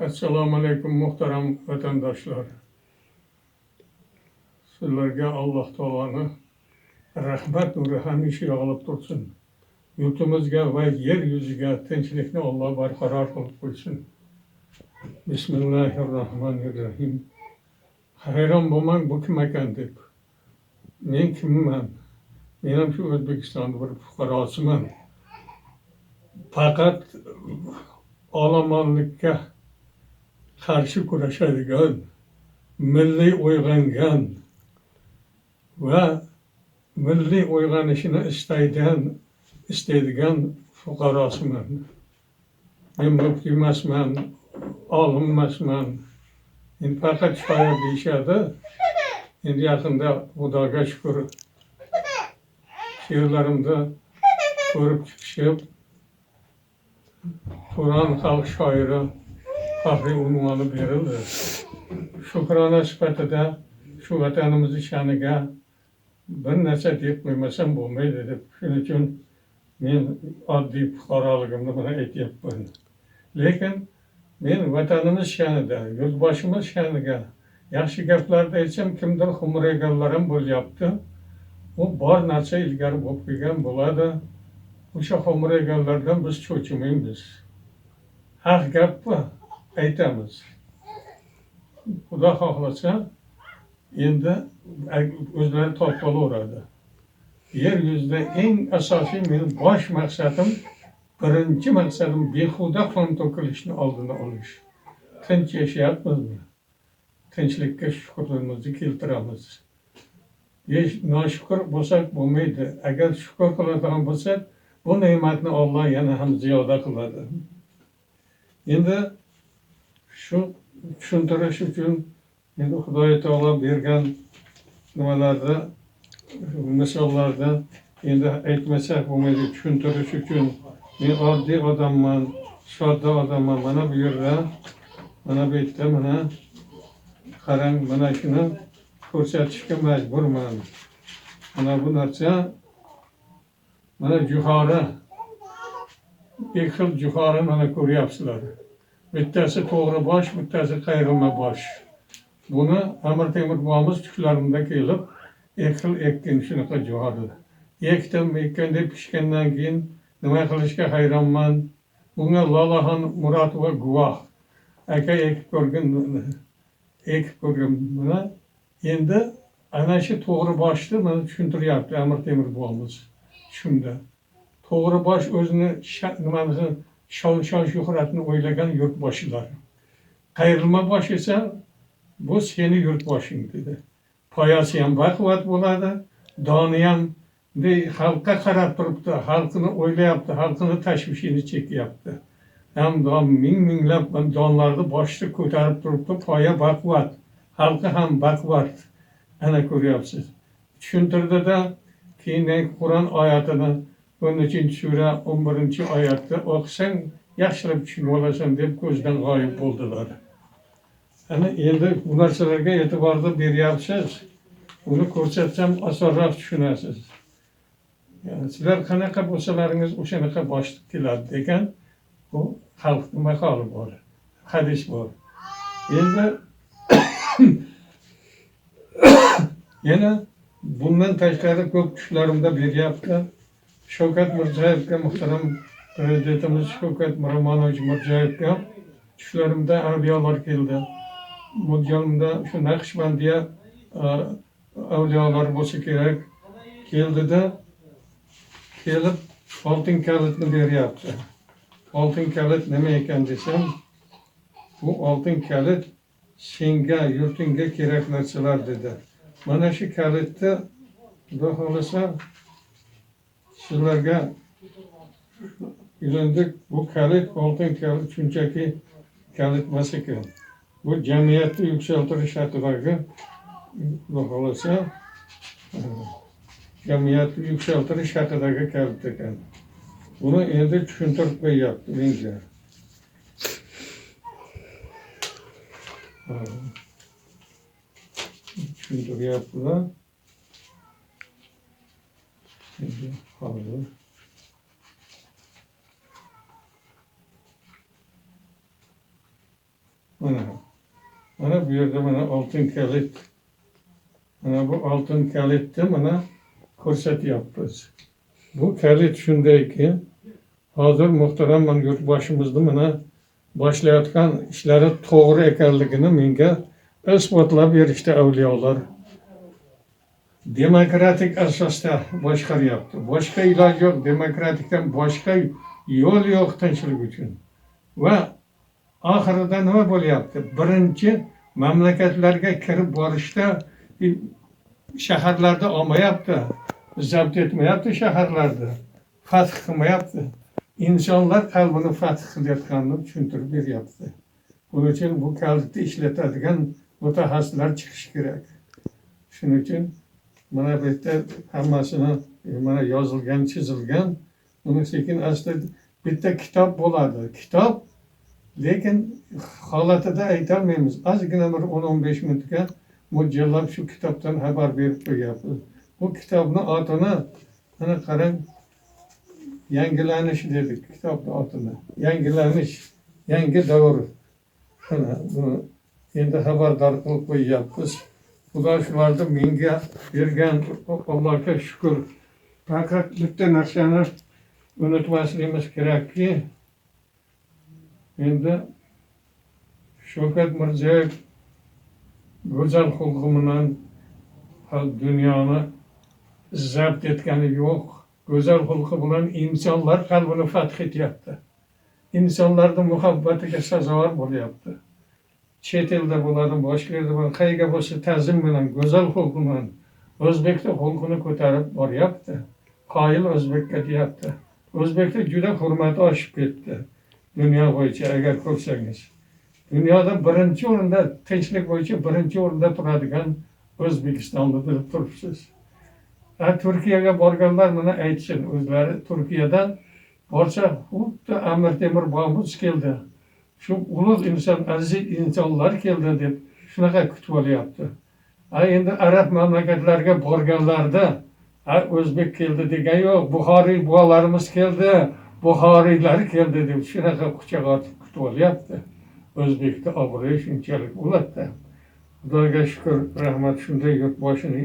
Assalomu alaykum muhtaram vatandoshlar. Sizlarga Alloh taoloni rahmat nuri hamisha yog'ilib tursin. Yurtimizga va yer yuziga tinchlikni Alloh barqaror qilib qo'ysin. Bismillahirrohmanirrohim. Hayron bo'lmang, bu kim ekan deb. Men kimman? Men ham shu O'zbekistonning bir fuqarosiman. Faqat olomonlikka qarshi kurashadigan, milliy uyg'ongan va milliy uyg'onishini istaydigan fuqarosiman. Men mufti emasman, olim emasman. Endi faqat shoir deyishadi. Endi yaqinda Xudoga shukur she'rlarimda ko'rib chiqishib, Turan xalq shoiri faxriy unvoni berildi. Shukrona sifatida shu vatanimiz sha'niga bir narsa deb qo'ymasam bo'lmaydi deb, shuning uchun men oddiy fuqaroligimni buni aytyapman. Lekin men vatanimiz sha'nida, yurtboshimiz sha'niga yaxshi gaplarni aytsam, kimdir xumrayganlar ham bo'lyapti. U bor narsa ilgari bo'lib kelgan bo'ladi. O'sha xumrayganlardan biz cho'chimaymiz. Haq gapmi? Aytamiz. Xudo xohlasa, endi o'zlari topilaveradi. Yer yuzida eng asosiy mening bosh maqsadim, birinchi maqsadim behuda qon to'kilishni oldini olish. Tinch yashayapmizmi? Tinchlikka shukrimizni keltiramiz. Noshukr bo'lsak bo'lmaydi. Agar shukr qiladigan bo'lsak, bu ne'matni Alloh yana ham ziyoda qiladi. Endi shu tushuntirish uchun endi Xudo taolo bergan nimalarda, misollarda endi aytmasak bo'lmaydi, tushuntirish uchun men oddiy odamman, sodda odamman. Mana bu yerda, mana bu yerda, mana qarang, mana shuni ko'rsatishga majburman. Mana bu narsa, mana juhora, ikki xil juhora mana ko'ryapsizlar. Bittasi to'g'ri bosh, bittasi qayrilma bosh. Buni Amir Temur bobomiz tushlarimda kelib, ikki xil ekkin shunaqa juhora. Ekdim deb pishgandan keyin nima qilishga hayronman. Bunga Lolaxon Muratova guvoh. Aka ekib ko'rgan buni. Endi ana shu to'g'ri boshni mana tushuntiryapti Amir Temur bobomiz. Shunda to'g'ri bosh o'zini nimasi shon shuhratni o'ylagan yurtboshilar. Qayrilma bosh esa bu seni yurtboshing dedi. Poyasi ham baquvvat bo'ladi, doni ham xalqqa qarab turibdi, xalqini o'ylayapti, xalqini tashvishini chekyapti. Ham minglab donlarni boshida ko'tarib turibdi, poya baquvvat, xalqi ham baquvvat. Ana ko'ryapsiz. Tushuntirdida keyin Qur'on oyatini 13-sura 11-oyatda o'qisang yaxshilab tushunib olasan deb ko'zdan g'oyib bo'ldilar. Ana endi bu narsalarga e'tiborni beryapsiz. Uni ko'rsatsam osonroq tushunasiz. Yani sizlar qanaqa bo'lsalaringiz o'shanaqa boshliq keladi degan bu xalqning maqoli bor, hadis bor. Endi yana bundan tashqari ko'p tushlarimda beryapti. Shavkat Mirziyoyevga, muhtaram prezidentimiz Shavkat Miromonovich Mirziyoyevga tushlarimda avliyolar keldi. Mo'ljalimda shu Naqshbandiya avliyolar bo'lsa kerak keldida, kelib oltin kalitni beryapti. Oltin kalit nima ekan desam, bu oltin kalit senga, yurtingga kerak narsalar dedi. Mana shu kalitni Xudo xohlasa sizlarga ilindik. Bu kalit, oltin kalit shunchaki kalit emas ekan. Bu jamiyatni yuksaltirish haqidagi, Xudo xohlasa, jamiyatni yuksaltirish haqidagi kalit ekan. Buni endi tushuntirib qo'yyapti menga. Tushuntiryaptilar. Endi hozir Mana bu yerda mana oltin kalit. Mana bu oltin kalitni mana ko'rsatyapmiz. Bu kalit shundayki, hozir muhtaram yurtboshimizni mana boshlayotgan ishlari to'g'ri ekanligini menga isbotlab berishdi avliyolar. Demokratik asosda boshqaryapti. Boshqa iloj yo'q, demokratikdan boshqa yo'l yo'q tinchlik uchun. Va oxirida nima bo'lyapti? Birinchi mamlakatlarga kirib borishda shaharlarda olmayapti, zabt etmayapti shaharlarda, fath qilmayapti. İnsanlar qalbini fath qilayotganini tushuntirib beryapti. Buning uchun bu kalitni ishlatadigan mutaxassislar chiqishi kerak. Shuning uchun mana bu yerda hammasini mana yozilgan, chizilgan. Buni sekin asta bitta kitob bo'ladi. Kitob, lekin holatida aytolmaymiz. Ozgina bir 10-15 minutga mo'ljallab shu kitobdan xabar berib qo'yapmiz. Bu kitobning otini mana qarang, yangilanish dedik kitobning otini. Yangilanish, yangi davr. Mana buni endi xabardor qilib qo'yyapmiz. Xudo shularni menga bergan, Allohga shukr. Faqat bitta narsani unutmasligimiz kerakki, endi Shavkat Mirziyoyev go'zal xulqi bilan dunyoni zabt etgani yo'q. Go'zal xulqi bilan insonlar qalbini fath etyapti. İnsanlarning muhabbatiga sazovor bo'lyapti. Chet elda bo'ladi, boshqa yerda bo'ladi, qayerga bo'lsa ta'zim bilan, go'zal xulq bilan o'zbekning xulqini ko'tarib boryapti. Qoyil o'zbekka deyapti. O'zbekda juda hurmati oshib ketdi. Dunyo bo'yicha agar ko'rsangiz. Dunyoda birinchi o'rinda, tinchlik bo'yicha birinchi o'rinda turadigan O'zbekistonni bilib turibsiz. Turkiyaga borganlar mana aytsin, o'zlari Turkiyadan borsa, xuddi Amir Temur bobomiz keldi. Shu ulug' inson, aziz insonlar keldi deb shunaqa kutib olyapti. Endi arab mamlakatlarga borganlarda o'zbek keldi degan yo'q, Buxoriy buvalarimiz keldi, Buxoriylar keldi deb shunaqa quchoq otib kutib olyapti. O'zbekda obro'yi shunchalik bo'ladi. Xudoga shukr, rahmat shunday yurtboshini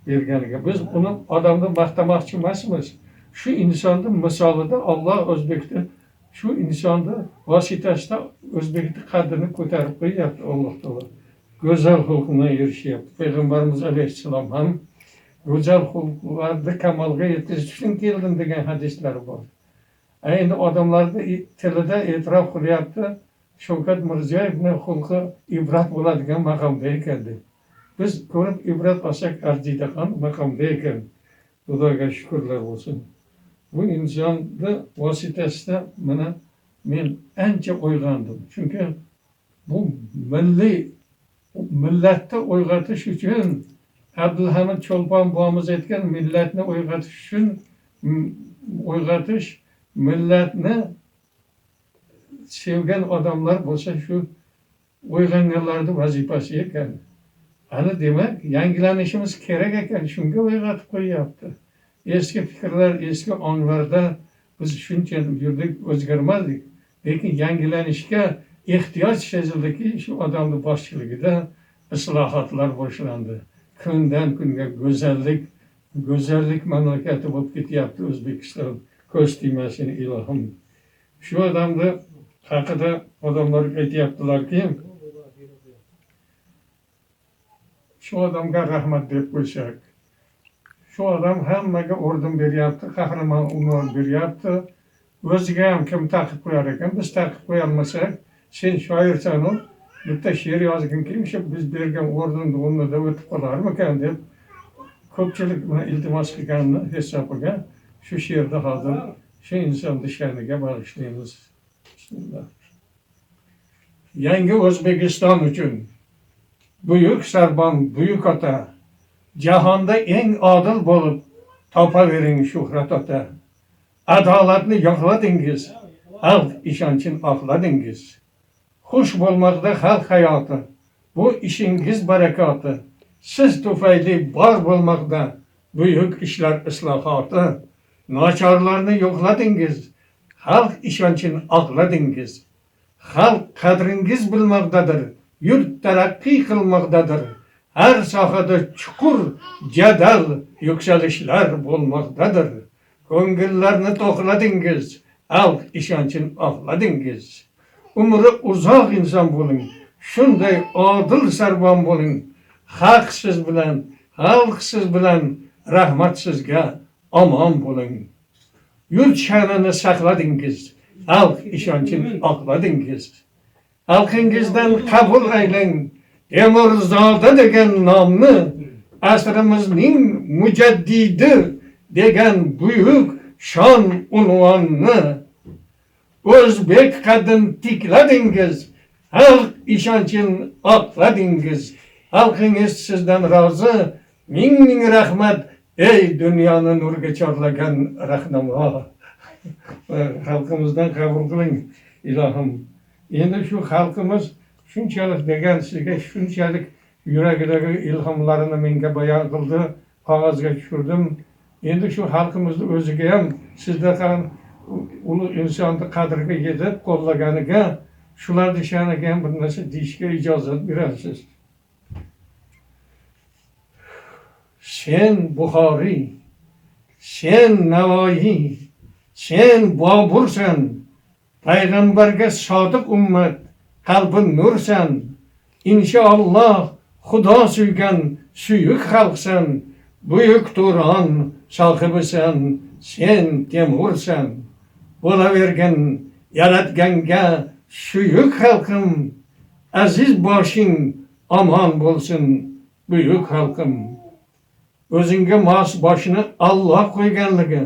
berganiga. Biz uni odamni maqtamoqchi emasmiz. Shu insonning misolida Alloh o'zbekni, shu insonni vositasida o'zbekni qadrini ko'tarib qo'yyapti Alloh taolo. Go'zal xulqqa erishyapti. Payg'ambarimiz alayhissalom ham go'zal xulqlarni kamolga yetkazish uchun keldim degan hadislari bor. Endi odamlarning tilida e'tirof qilyapti. Shavkat Mirziyoyevning xulqi ibrat bo'ladigan maqomda ekan deb. Biz ko'rib ibrat olsak arziydigan maqomda ekan. Xudoga shukrlar bo'lsin. Bu insonni vositasida mana men ancha o'ylandim. Chunki bu millatni uyg'otish uchun Abdulhamid Cho'lpon bobomiz aytgan millatni uyg'otish uchun millatni sevgan odamlar bo'lsa shu uyg'onganlarning vazifasi ekan. Ana demak, yangilanishimiz kerak ekan, shunga uyg'otib qo'yyapti. Eski fikrlar, eski onglarda biz shuncha yurdik, o'zgarmadik. Lekin yangilanishga ehtiyoj sezildiki, shu odamning boshchiligida islohotlar boshlandi. Kundan kunga go'zallik mamlakati bo'lib ketyapti O'zbekiston. Ko'z tiymasin ilohim. Shu odamni haqida odamlar aytyaptilarki, shu odamga rahmat deb qo'ysak, shu odam hammaga o'rin beryapti, qahramon unvon beryapti. O'ziga ham kim taqib qo'yar ekan, biz taqib qo'yolmasak, sen shoirsan-ku, bitta she'r yozgin kelsa, biz bergan o'rinni o'rnida o'tib qolarmikan deb ko'pchilik iltimos qilganini hisobiga shu she'rni hozir shu insonni sha'niga bag'ishlaymiz. Bismillah. Yangi O'zbekiston uchun buyuk sarbon, buyuk ota, jahonda eng odil bo'lib topavering shuhrat ota. Adolatni yo'qladingiz, xalq ishonchini oqladingiz. Xush bo'lmoqda xalq hayoti, bu ishingiz barakoti. Siz tufayli bor bo'lmoqda buyuk ishlar islohoti. Nochorlarni yo'qladingiz, xalq ishonchini oqladingiz. Xalq qadringiz bilmoqdadir, yurt taraqqiy qilmoqdadir. Har sohada chuqur jadal yuksalishlar bo'lmoqdadir. Ko'ngillarni to'qladingiz, xalq ishonchini oqladingiz. Umri uzoq inson bo'ling, shunday odil sarvon bo'ling. Haq siz bilan, xalq siz bilan, rahmat sizga, omon bo'ling. Yurt sha'nini saqladingiz, xalq ishonchini oqladingiz. Xalqingizdan qabul aylang, Temurzoda degan nomni, asrimizning mujaddidi degan buyuk shon unvonni. O'zbek qaddin tikladingiz, xalq ishonchini oqladingiz. Xalqingiz sizdan rozi, ming rahmat, ey dunyoni nurga chorlagan rahnamo. Xalqimizdan qabul qiling, ilohim. Endi shu xalqimiz shunchalik degan sizga shunchalik yuragidagi ilhomlarini menga bayon qildi, qog'ozga tushirdim. Endi shu xalqimizni o'ziga ham sizdaqa ulug' insonni qadriga yetib qo'llaganiga, shularni sha'niga ham bir narsa deyishga ijozat berasiz. Sen Buxoriy, sen Navoiy, sen Bobursan, payg'ambarga sodiq ummat, qalbi nursan. Inshaalloh Xudo suygan suyuk xalqsan, buyuk Turon sohibisan, sen Temursan. Bo'lavergin yaratganga suyuk xalqim, aziz boshing omon bo'lsin buyuk xalqim. O'zingga mos boshini Alloh qo'yganligi,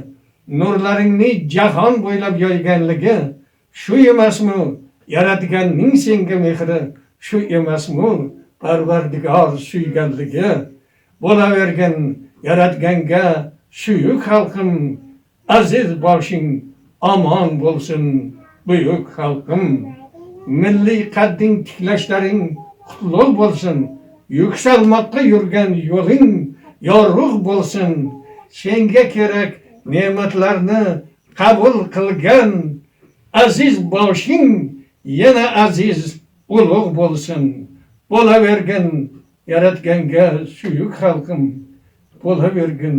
nurlaringni jahon bo'ylab yoyganligi, shu emasmi yaratganning senga mehri, shu emasmi Parvardigor suyganligi. Bo'lavergin yaratganga suyuk xalqim, aziz boshing omon bo'lsin buyuk xalqim. Milliy qadding tiklashlaring qutlug' bo'lsin, yuksalmoqqa yurgan yo'ling yorug' bo'lsin. Senga kerak ne'matlarni qabul qilgan aziz boshing yana aziz ulug' bo'lsin. Bo'lavergin yaratganga suyuk xalqim, bo'lavergin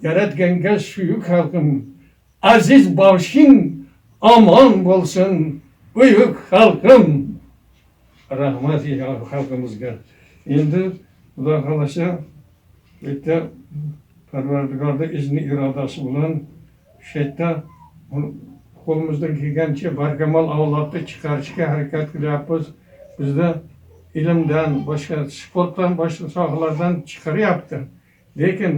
yaratganga suyuk xalqim, aziz boshing omon bo'lsin buyuk xalqim. Rahmat xalqimizga. Endi Xudo xolasa bitta Parvardigorda izni irodasi bilan shu yerda qo'limizdan kelgancha barkamol avlodni chiqarishga harakat qilyapmiz. Bizda ilmdan, boshqa sportdan, boshqa sohalardan chiqaryapti. Lekin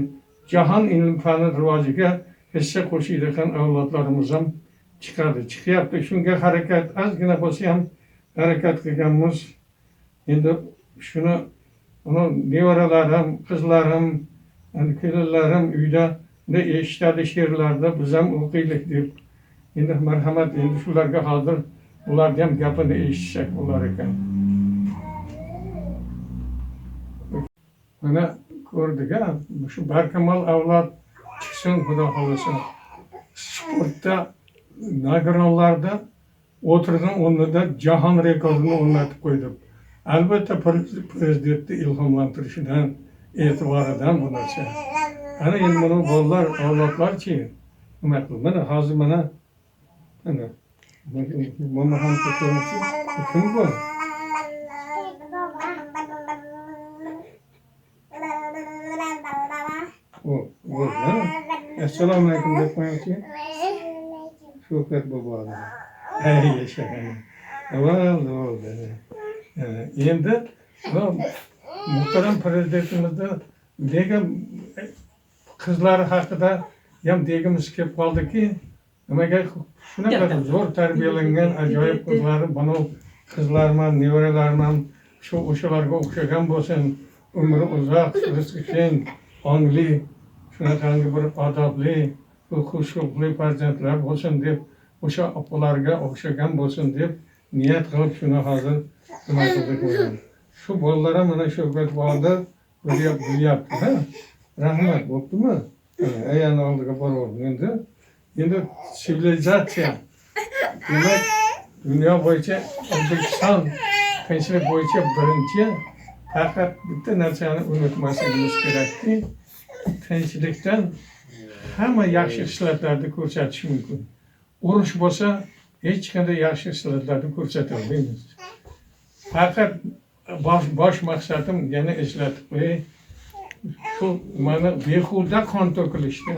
jahon ilm fani rivojiga hissa qo'shadigan avlodlarimiz ham chiqyapti. Shunga harakat ozgina bo'lsa ham harakat qilganmiz. Endi shuni nevaralarim, qizlarim, kelinlarim uyda eshitadi she'rlarda, biz ham o'qiylik deb. Endi marhamat, endi shularga hozir ularni ham gapini eshitsak bo'lar ekan. Mana ko'rdik, shu barkamol avlod chiqsin Xudo xolasa. Sportda nagronlarda o'tirgan o'rnida jahon rekordini o'rnatib qo'ydi. Albatta prezidentni ilhomlantirishidan, e'tiboridan bu narsa. Ana endi mana bolalar, avlodlarchi nima qildi? Mana hozir mana ham ko'rmoqchi. Kim bu? Assalomu alaykum deb qo'yingchi. Shuhrat bobolar. Ey yashagan. Bo'ldi. Endi muhtaram prezidentimizni degan qizlari haqida ham degimiz kelib qoldiki, nimaga shunaqa zo'r tarbiyalangan ajoyib qizlari, buni qizlarman, nevaralarman shu o'shalarga o'xshagan bo'lsin, umri uzoq, rizqi keng, ongli, shunaqangi bir odobli, xushxulqli farzandlar bo'lsin deb, o'sha opalarga o'xshagan bo'lsin deb niyat qilib shuni hozir nima qildik. Shu bolalar ham mana shu bo'ldi, bo'lyapti. Rahmat, bo'ptimi? Ayani oldiga boraverdim. Endi sivilizatsiya. Demak, Dünya bo'yicha O'zbekiston tinchlik bo'yicha birinchi. Faqat bitta narsani unutmasligimiz kerakki, tinchlikdan hamma yaxshi xislatlarni ko'rsatish mumkin. Urush bo'lsa, hech qanday yaxshi xislatlarni ko'rsata olmaymiz. Faqat bosh maqsadim yana eslatib qo'yay, shu mana behuda qon to'kilishni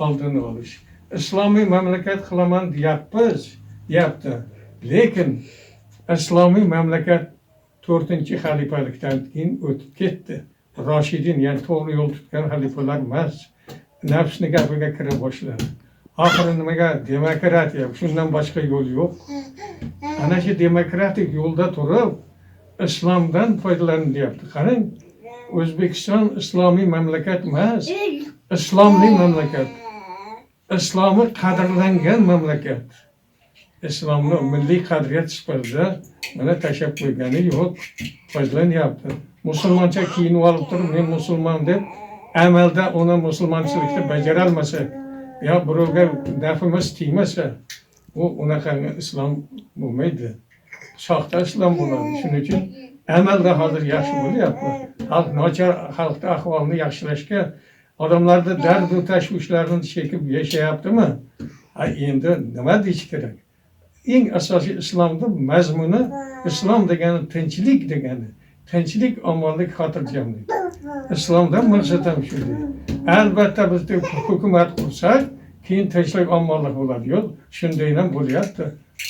oldini olish. Islomiy mamlakat qilaman deyapti. Lekin islomiy mamlakat 4-xalifalikdan keyin o'tib ketdi. Roshidin, ya'ni to'g'ri yo'l tutgan xalifalar emas, nafsni gapiga kira boshladi. Oxiri nimaga? Demokratiya, shundan boshqa yo'l yo'q. Ana shu demokratik yo'lda turib, islomdan foydalanyapti. Qarang, O'zbekiston islomiy mamlakat emas, islomli mamlakat. Islomi qadrlangan mamlakat. Islomni milliy qadriyat sifatida mana tashlab qo'ygani yo'q, foydalanyapti. Musulmoncha kiyinib olib turib, men musulmon deb amalda uni musulmonchilikni bajara olmasa, yo birovga nafimiz tegmasa, u unaqa islom bo'lmaydi. Soxta islom bo'ladi. Shuning uchun amalda hozir yaxshi bo'lyapti. Xalq nochor xalqning ahvolini yaxshilashga, odamlarda dard va tashvishlarni chekib yashayaptimi? Endi nima deyish kerak? Eng asosiy islomda mazmuni, islom degani tinchlik degani. Tinchlik, omonlik, xotirjamlik. Islomdan maqsad ham shu. Albatta biz hukumat qursak, keyin tinchlik, omonlik bo'ladi. Yo'q, shunday ham bo'lyapti.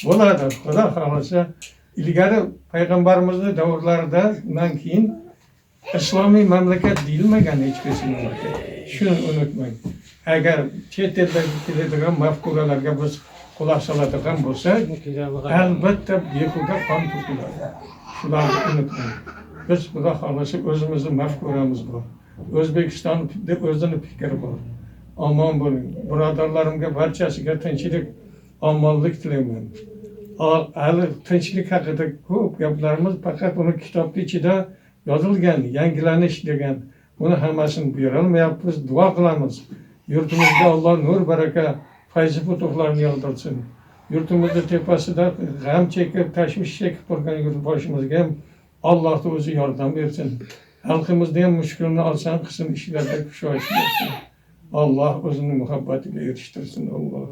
Bo'ladi, Xudo xolasa. Ilgari payg'ambarimizning davrlarida undan keyin islomiy mamlakat deyilmagan hech qaysi mamlakat. Shuni unutmang. Agar chet eldan keladigan mafkuralarga biz quloq soladigan bo'lsak, albatta behuda qon to'kiladi. Shularni unutmang. Biz Xudo xolasa o'zimizning mafkuramiz bor. O'zbekiston o'zini fikri bor. Omon bo'ling. Birodarlarimga barchasiga tinchlik, omonlik tilayman. Hali tinchlik haqida ko'p gaplarimiz faqat uni kitobning ichida yozilgan, yangilanish degan. Buni hammasini bera olmayapmiz, duo qilamiz. Yurtimizga Alloh nur, baraka, fayzi futuhlarni yog'dirsin. Yurtimizning tepasida g'am chekib, tashvish chekib turgan yurtboshimizga ham Allohning o'zi yordam bersin. Xalqimizda ham mushkulni olsan qilsin, ishlarda kushoyish bersin. Alloh o'zining muhabbatiga erishtirsin. Alloh.